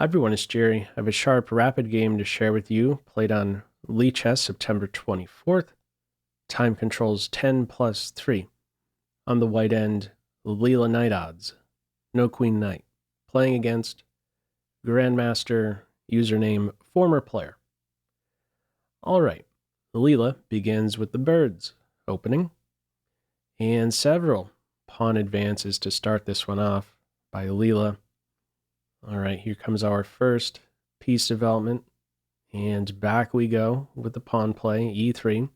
Hi everyone, it's Jerry. I have a sharp, rapid game to share with you, played on lichess September 24th. Time controls 10+3. On the white end, LeelaKnightOdds, no queen knight. Playing against Grandmaster, username former player. Alright, Leela begins with the birds, opening, and several pawn advances to start this one off by Leela. All right, here comes our first piece development, and back we go with the pawn play, e3.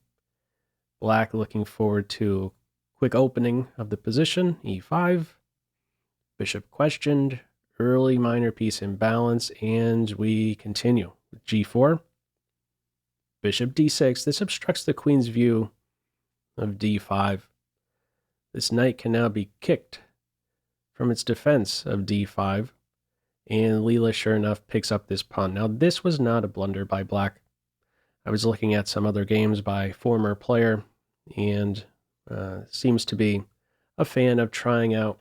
Black looking forward to quick opening of the position, e5. Bishop questioned, early minor piece imbalance, and we continue with g4. Bishop d6, this obstructs the queen's view of d5. This knight can now be kicked from its defense of d5. And Leela, sure enough, picks up this pawn. Now, this was not a blunder by Black. I was looking at some other games by former player, and seems to be a fan of trying out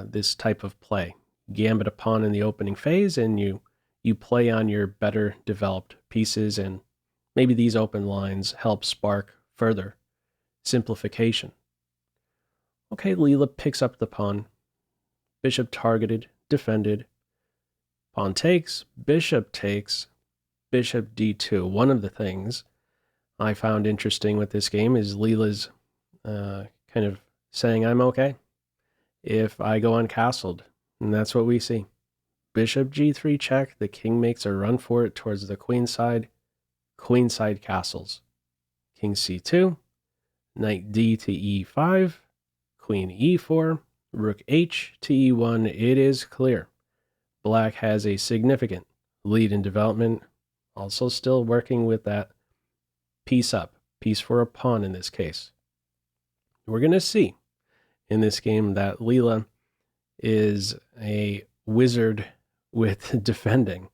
this type of play. Gambit a pawn in the opening phase, and you play on your better developed pieces, and maybe these open lines help spark further simplification. Okay, Leela picks up the pawn. Bishop targeted, defended. Pawn takes, bishop d2. One of the things I found interesting with this game is Leela's kind of saying, I'm okay if I go uncastled. And that's what we see. Bishop g3 check, the king makes a run for it towards the queenside castles. King c2, knight d to e5, queen e4, rook h to e1. It is clear Black has a significant lead in development, also still working with that piece up, piece for a pawn in this case. We're going to see in this game that Leela is a wizard with defending.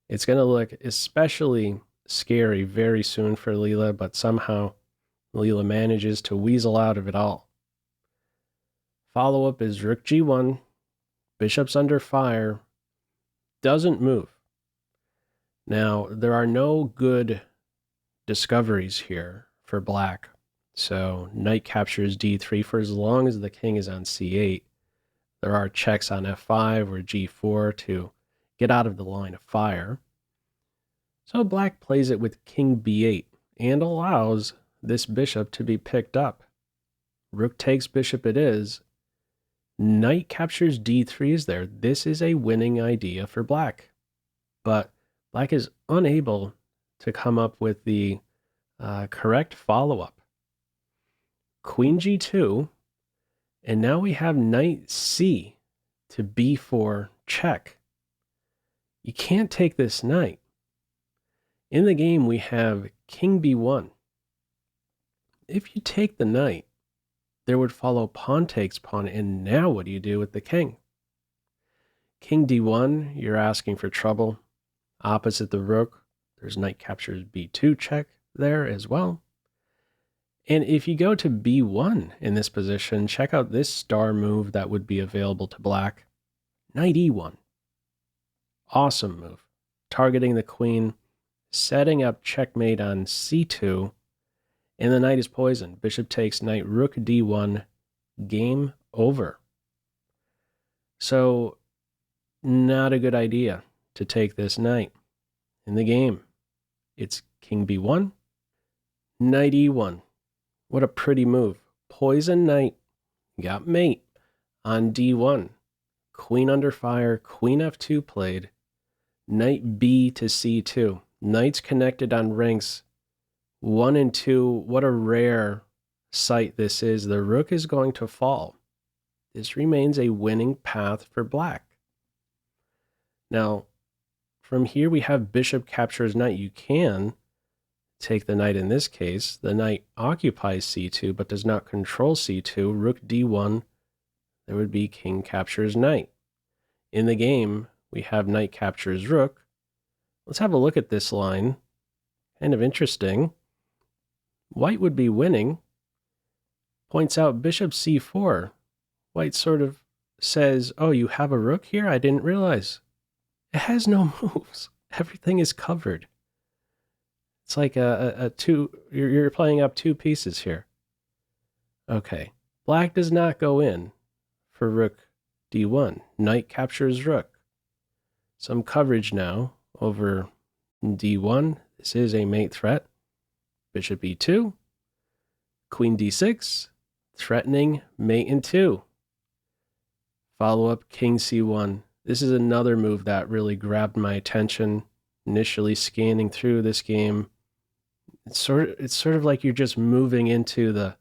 It's going to look especially scary very soon for Leela, but somehow Leela manages to weasel out of it all. Follow-up is rook g1, bishop's under fire, doesn't move. Now, there are no good discoveries here for Black. So knight captures d3 for as long as the king is on c8. There are checks on f5 or g4 to get out of the line of fire. So Black plays it with king b8 and allows this bishop to be picked up. Rook takes bishop it is. Knight captures d3 is there. This is a winning idea for Black. But Black is unable to come up with the correct follow-up. Queen g2, and now we have knight c to b4 check. You can't take this knight. In the game, we have king b1. If you take the knight, there would follow pawn takes pawn, and now what do you do with the king? King d1, you're asking for trouble. Opposite the rook, there's knight captures b2 check there as well. And if you go to b1 in this position, check out this star move that would be available to Black. Knight e1. Awesome move. Targeting the queen, setting up checkmate on c2, and the knight is poisoned. Bishop takes knight, rook d1, game over. So, not a good idea to take this knight in the game. It's king b1, knight e1. What a pretty move. Poison knight, got mate on d1. Queen under fire, queen f2 played. Knight b to c2. Knights connected on ranks 1 and 2. What a rare sight this is. The rook is going to fall. This remains a winning path for Black. Now, from here we have bishop captures knight. You can take the knight in this case. The knight occupies c2 but does not control c2. Rook d1. There would be king captures knight. In the game, we have knight captures rook. Let's have a look at this line. Kind of interesting. White would be winning. Points out bishop c4. White sort of says, oh, you have a rook here? I didn't realize. It has no moves. Everything is covered. It's like a two, you're playing up two pieces here. Okay. Black does not go in for rook d1. Knight captures rook. Some coverage now over d1. This is a mate threat. Bishop e2. Queen d6. Threatening mate in 2. Follow up king c1. This is another move that really grabbed my attention. Initially scanning through this game, it's sort of like you're just moving into the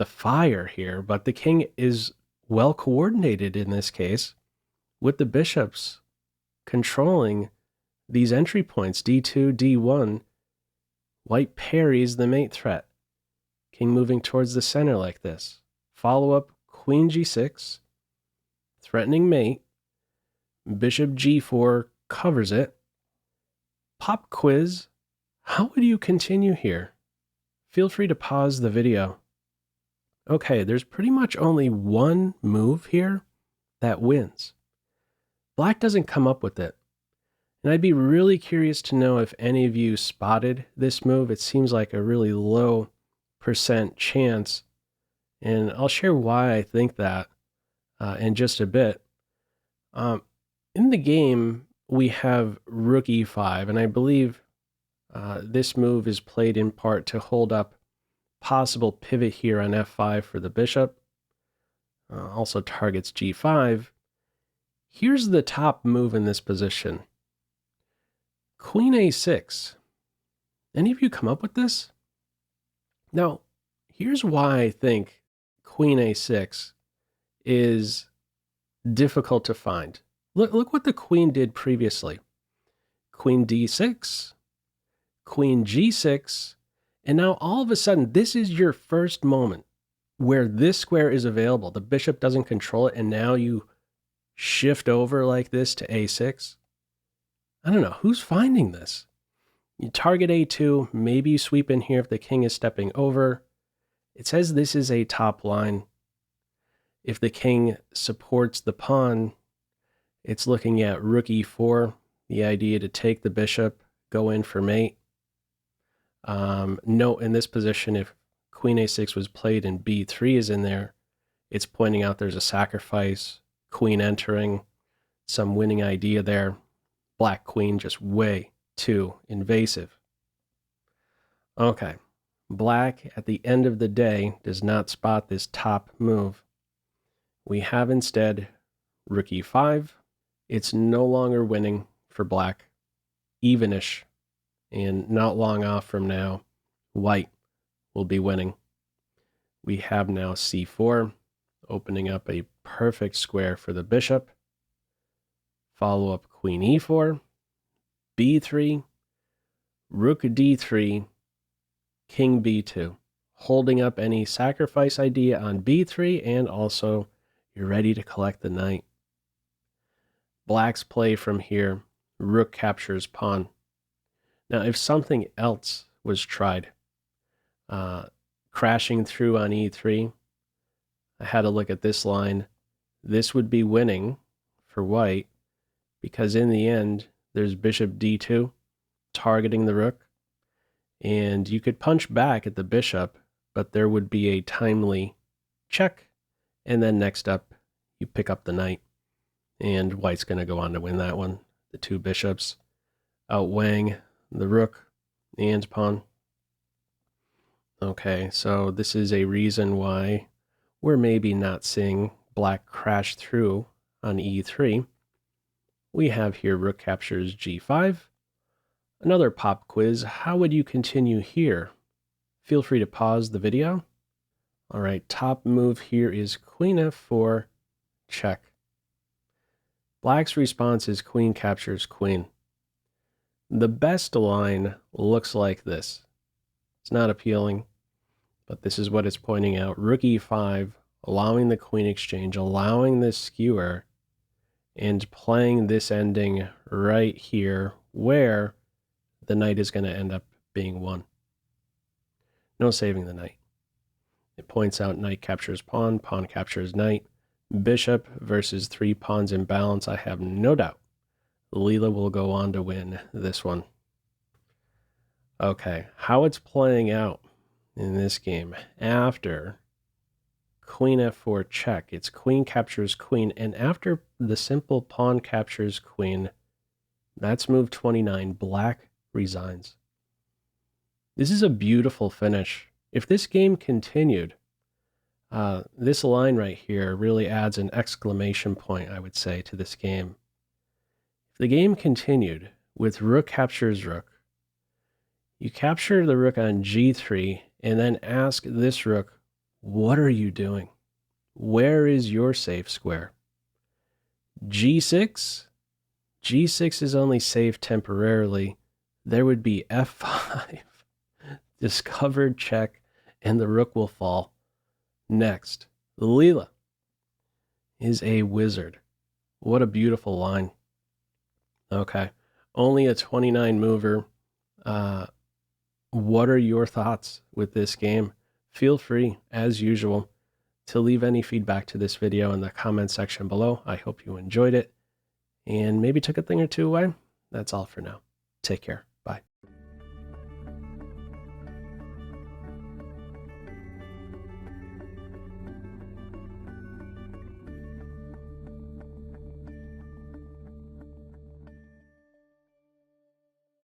fire here, but the king is well coordinated in this case with the bishops controlling these entry points, d2, d1. White parries the mate threat. King moving towards the center like this. Follow up queen g6, threatening mate. Bishop g4 covers it. Pop quiz. How would you continue here? Feel free to pause the video. Okay, there's pretty much only one move here that wins. Black doesn't come up with it. And I'd be really curious to know if any of you spotted this move. It seems like a really low % chance. And I'll share why I think that in just a bit. In the game, we have rook e5, and I believe this move is played in part to hold up possible pivot here on f5 for the bishop. Also targets g5. Here's the top move in this position. Queen a6. Any of you come up with this? Now, here's why I think queen a6 is difficult to find. Look what the queen did previously. Queen d6, queen g6, and now all of a sudden, this is your first moment where this square is available. The bishop doesn't control it, and now you shift over like this to a6. I don't know, who's finding this? You target a2, maybe you sweep in here if the king is stepping over. It says this is a top line. If the king supports the pawn, it's looking at rook e4, the idea to take the bishop, go in for mate. Note in this position, if queen a6 was played and b3 is in there, it's pointing out there's a sacrifice, queen entering, some winning idea there. Black queen just way too invasive. Okay, black at the end of the day does not spot this top move. We have instead rook e5. It's no longer winning for black, evenish, and not long off from now, white will be winning. We have now c4, opening up a perfect square for the bishop. Follow up queen e4, b3, rook d3, king b2, holding up any sacrifice idea on b3, and also you're ready to collect the knight. Black's play from here, rook captures pawn. Now, if something else was tried, crashing through on e3, I had a look at this line. This would be winning for white because in the end, there's bishop d2 targeting the rook, and you could punch back at the bishop, but there would be a timely check, and then next up, you pick up the knight, and white's going to go on to win that one. The two bishops outweighing the rook and pawn. Okay, so this is a reason why we're maybe not seeing black crash through on e3. We have here rook captures g5. Another pop quiz. How would you continue here? Feel free to pause the video. All right, top move here is queen f4, check. Black's response is queen captures queen. The best line looks like this. It's not appealing, but this is what it's pointing out. Rook e5, allowing the queen exchange, allowing this skewer, and playing this ending right here where the knight is going to end up being won. No saving the knight. It points out knight captures pawn, pawn captures knight. Bishop versus 3 pawns in balance, I have no doubt Leela will go on to win this one. Okay, how it's playing out in this game after queen f4 check. It's queen captures queen, and after the simple pawn captures queen, that's move 29. Black resigns. This is a beautiful finish. If this game continued, this line right here really adds an exclamation point, I would say, to this game. If the game continued with rook captures rook, you capture the rook on g3 and then ask this rook, what are you doing? Where is your safe square? g6? g6 is only safe temporarily. There would be f5, discovered check, and the rook will fall. Next, Leela is a wizard. What a beautiful line. Okay, only a 29 mover. What are your thoughts with this game? Feel free, as usual, to leave any feedback to this video in the comment section below. I hope you enjoyed it and maybe took a thing or two away. That's all for now. Take care.